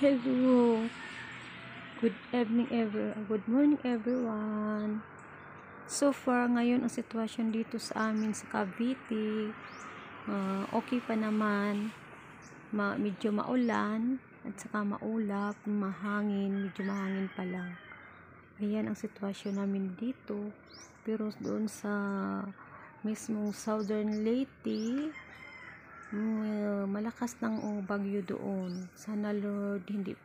Hello, good morning everyone. So far ngayon ang sitwasyon dito sa amin sa Cavite, okay pa naman. Medyo maulan at saka maulap, medyo mahangin pa lang. Ayan ang sitwasyon namin dito. Pero doon sa mismong Southern Leyte, malakas ng bagyo doon. Sana Lord hindi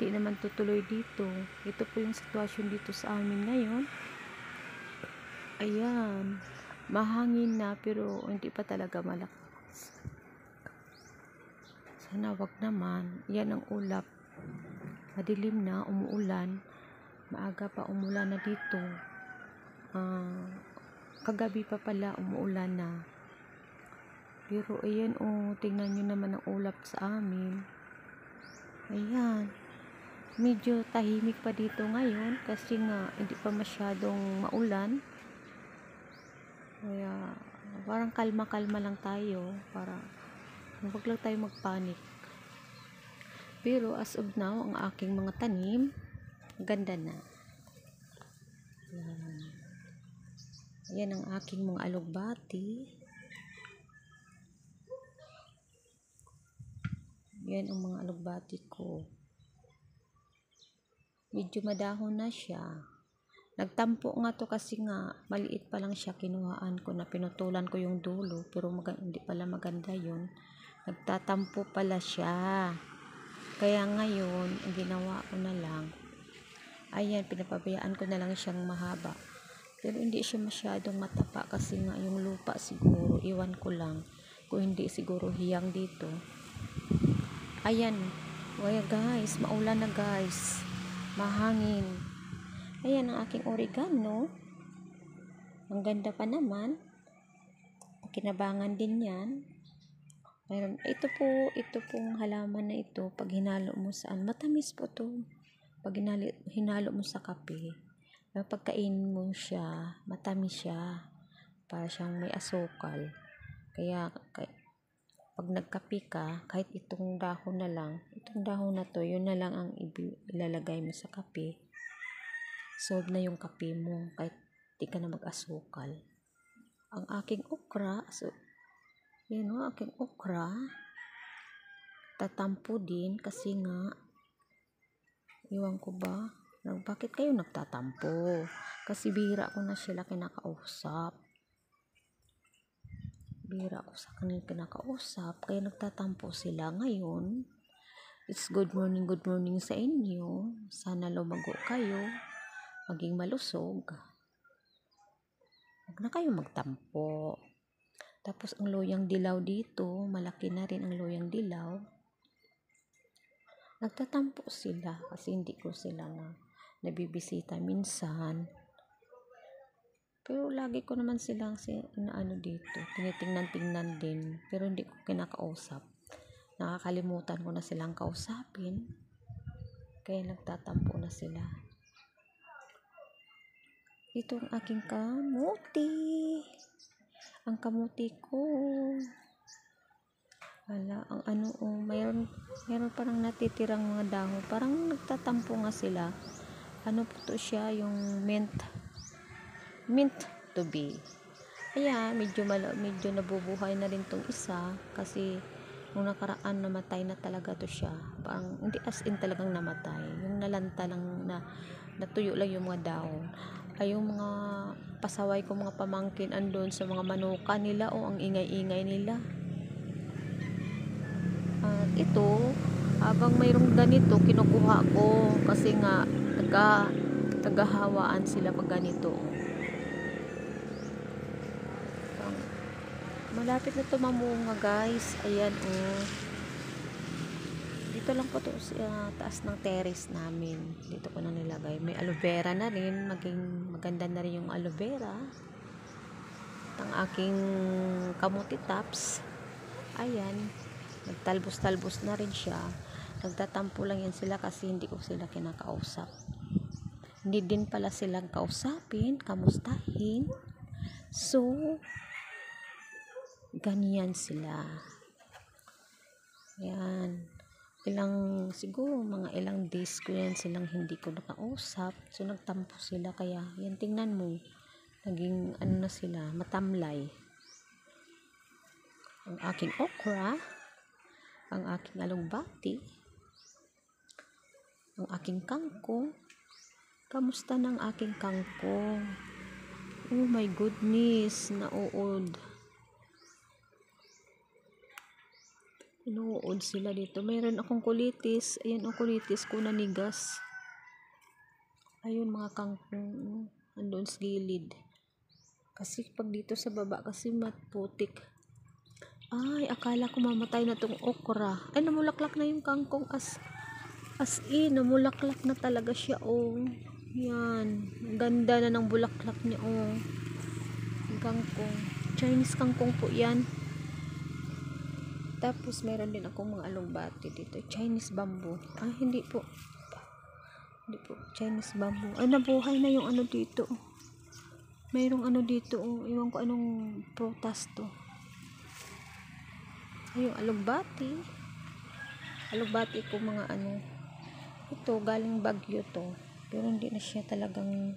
naman tutuloy dito. Ito po yung sitwasyon dito sa amin ngayon. Ayan, mahangin na pero hindi pa talaga malakas. Sana wag naman. Yan ang ulap. Madilim na, umuulan. Maaga pa umulan na dito. Kagabi pa pala umuulan na. Pero ayan tingnan nyo naman ang ulap sa amin. Ayan. Medyo tahimik pa dito ngayon kasi nga hindi pa masyadong maulan. Kaya parang kalma-kalma lang tayo para huwag lang tayo magpanik. Pero as of now, ang aking mga tanim ganda na. Ayan ang aking mga alugbati. Yan ang mga alugbati ko. Medyo madahon na siya. Nagtampo nga to kasi nga maliit pa lang siya, kinuhaan ko na pinutulan ko yung dulo pero hindi pala maganda yun. Nagtatampo pala siya. Kaya ngayon ang ginawa ko na lang, ayan, pinapabayaan ko na lang siyang mahaba. Pero hindi siya masyadong matapa kasi nga yung lupa siguro, iwan ko lang kung hindi siguro hiyang dito. Ayan, guys, maulan na guys, mahangin. Ayan ang aking oregano, ang ganda pa naman, kinabangan din yan. Mayroon, ito pong halaman na ito, pag hinalo mo saan, matamis po to. Pag hinalo mo sa kape, pagkainin mo siya, matamis siya, para siyang may asukal. Kaya pag nagkape ka, kahit itong dahon na lang, itong dahon na to, yun na lang ang ilalagay mo sa kape. Solve na yung kape mo, kahit di ka na mag-asukal. Ang aking okra, yun o, aking okra, tatampo din kasi nga, iwan ko ba, bakit kayo nagtatampo? Kasi bihira ko na sila kinakausap. Bihira ko sa kanila kinakausap, kaya nagtatampo sila ngayon. It's good morning sa inyo. Sana lumago kayo, maging malusog. Huwag na kayo magtampo. Tapos ang loyang dilaw dito, malaki na rin ang loyang dilaw. Nagtatampo sila kasi hindi ko sila nabibisita minsan. Pero lagi ko naman silang dito, tinitingnan din, pero hindi ko kinakausap. Nakakalimutan ko na silang kausapin, kaya nagtatampo na sila. Ito ang aking kamuti. Ang kamuti ko. Wala, mayroon parang natitirang mga dahon. Parang nagtatampo nga sila. Ano po to siya, yung mint to be. Kaya medyo nabubuhay na rin tong isa kasi nung nakaraan namatay na talaga to siya. Parang hindi as in talagang namatay. Yung nalanta lang natuyo lang yung mga dahon. Ay yung mga pasaway ko mga pamangkin andun sa mga manuka nila ang ingay-ingay nila. At ito, habang mayroong ganito kinukuha ko kasi nga tagahawaan sila pag ganito. Malapit na ito mamunga guys. Ayan dito lang po to sa taas ng terrace namin. Dito ko na nilagay. May aloe vera na rin. Maganda na rin yung aloe vera. At ang aking kamuti tops. Ayan. Nagtalbos-talbos na rin siya. Nagtatampo lang yan sila kasi hindi ko sila kinakausap. Hindi din pala silang kausapin, kamustahin. So, ganyan sila. Ayan. siguro mga ilang days ko yan silang hindi ko nakausap. So nagtampo sila, kaya yan, tingnan mo, naging ano na sila, matamlay. Ang aking okra, ang aking alugbati, ang aking kangkong. Kamusta ng aking kangkong? Oh my goodness, nauod. Inuod sila dito. Mayroon akong kulitis. Ayan, ang kulitis ko nanigas. Ayun, mga kangkong. Andun sa gilid. Kasi pag dito sa baba, kasi matputik. Ay, akala ko mamatay na tong okra. Ay, namulaklak na yung kangkong. As in, namulaklak na talaga siya. Oh, yan. Ang ganda na ng bulaklak niya. Oh, yung kangkong. Chinese kangkong po yan. Tapos meron din akong mga alugbati dito. Chinese bamboo. Hindi po. Hindi po. Chinese bamboo. Ay, nabuhay na yung ano dito. Mayroong ano dito. Iwan ko anong prutas to. Ay, yung alugbati. Alugbati ko mga ano. Ito, galing Baguio to. Pero hindi na siya talagang,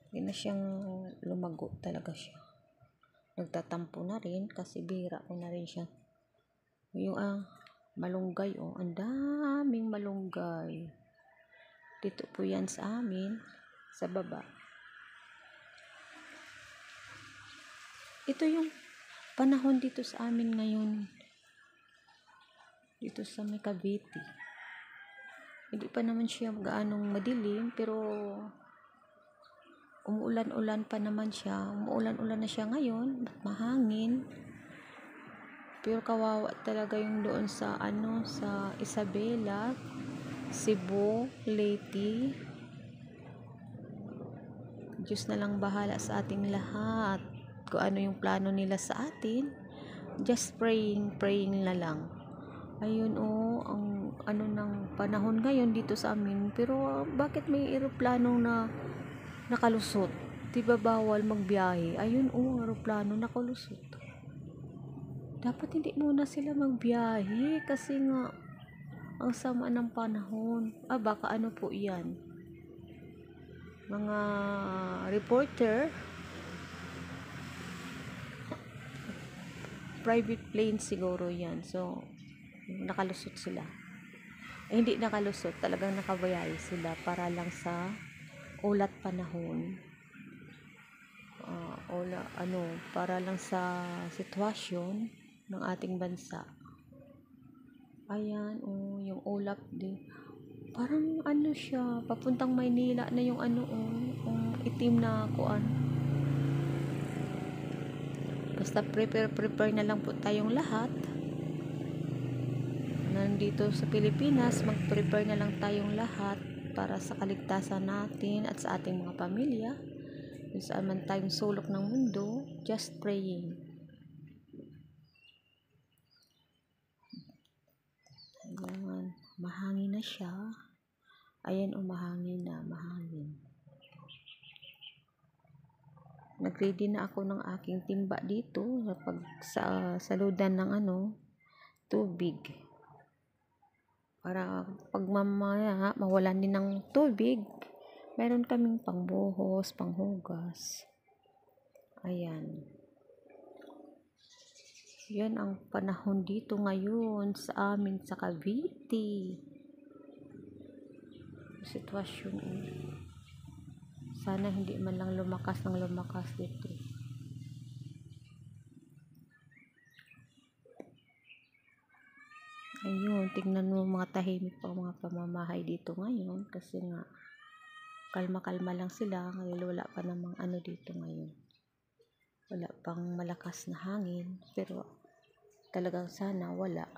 hindi na siyang lumago talaga siya. Nagtatampo na rin kasi bira ko na rin siya. Yung malunggay, ang daming malunggay. Dito po yan sa amin, sa baba. Ito yung panahon dito sa amin ngayon. Dito sa may Cavite. Hindi pa naman siya gaanong madilim, pero umuulan-ulan pa naman siya. Umuulan-ulan na siya ngayon, mahangin. Pero kawawa talaga yung doon sa sa Isabela, Cebu, Leyte. Diyos na lang bahala sa ating lahat. Kung ano yung plano nila sa atin, just praying na lang. Ayun, ang ano ng panahon ngayon dito sa amin. Pero bakit may eroplanong na nakalusot? Diba bawal magbiyahe? Ayun, eroplano nakalusot. Dapat hindi muna sila magbiyahe kasi nga ang sama ng panahon. Baka ano po yan, mga reporter, private plane siguro yan. So nakalusot sila. Hindi nakalusot, talagang nakabayay sila para lang sa ulat panahon. Para lang sa sitwasyon ng ating bansa. Ayan, yung ulap din. Parang ano siya, papuntang Maynila na yung itim na kuan. Basta prepare na lang po tayong lahat. Nandito sa Pilipinas, mag-prepare na lang tayong lahat para sa kaligtasan natin at sa ating mga pamilya. Kung saan man tayong sulok ng mundo, just praying. Ayan, mahangin na siya. Ayan, mahangin na, mahangin. Nag-ready na ako ng aking timba dito sa saludan ng tubig. Para pag mamaya mawalan din ng tubig, meron kaming pangbuhos, panghugas. Ayan. Yan ang panahon dito ngayon sa amin sa Cavite. Sitwasyon. Sana hindi man lang lumakas dito. Ayun, tingnan mo mga tahimik pa mga pamamahay dito ngayon kasi nga kalma-kalma lang sila. Ngayon wala pa namang dito ngayon. Wala pang malakas na hangin, pero talagang sana wala.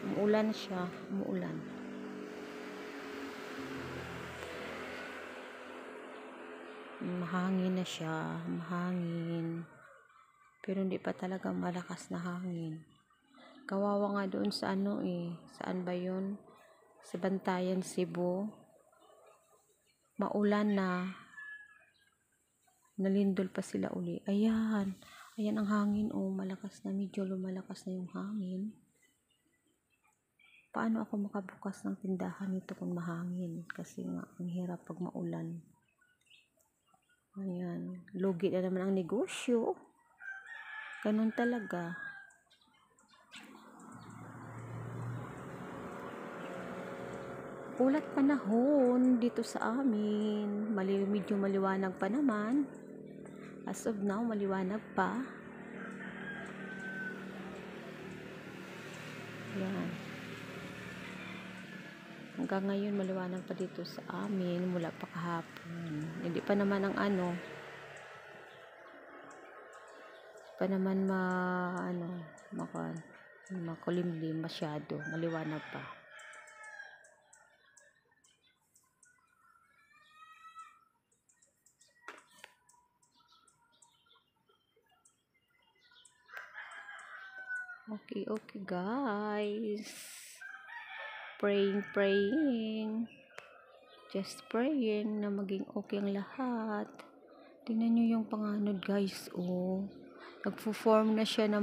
Umuulan siya, umuulan. Mahangin na siya, mahangin. Pero hindi pa talaga malakas na hangin. Kawawa nga doon sa saan ba yun? Sa Bantayan, Cebu. Maulan na. Nalindol pa sila uli. Ayan. Ayan ang hangin, oh, malakas na, medyo lumalakas na yung hangin. Paano ako makabukas ng tindahan nito kung mahangin? Kasi nga, ang hirap pag maulan. Ayan, lugi na naman ang negosyo. Ganun talaga. Ulat panahon dito sa amin. Medyo maliwanag pa naman. As of now, maliwanag pa. Yan. Hanggang ngayon, maliwanag pa dito sa amin. Mula pa kahapon. Hindi pa naman ang makulimlim masyado. Maliwanag pa. Okay guys. Praying. Just praying na maging okay ang lahat. Tingnan nyo yung panganod guys, oh. Nagfo-form na siya na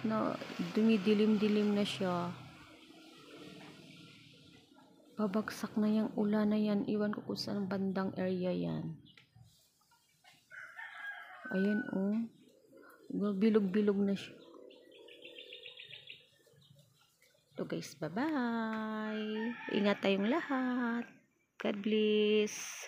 na dumidilim-dilim na siya. Babagsak na yung ulan na yan. Iwan ko kung saan bandang area yan. Ayan, oh. Bilog-bilog na siya. So guys, bye-bye. Ingat tayong lahat. God bless.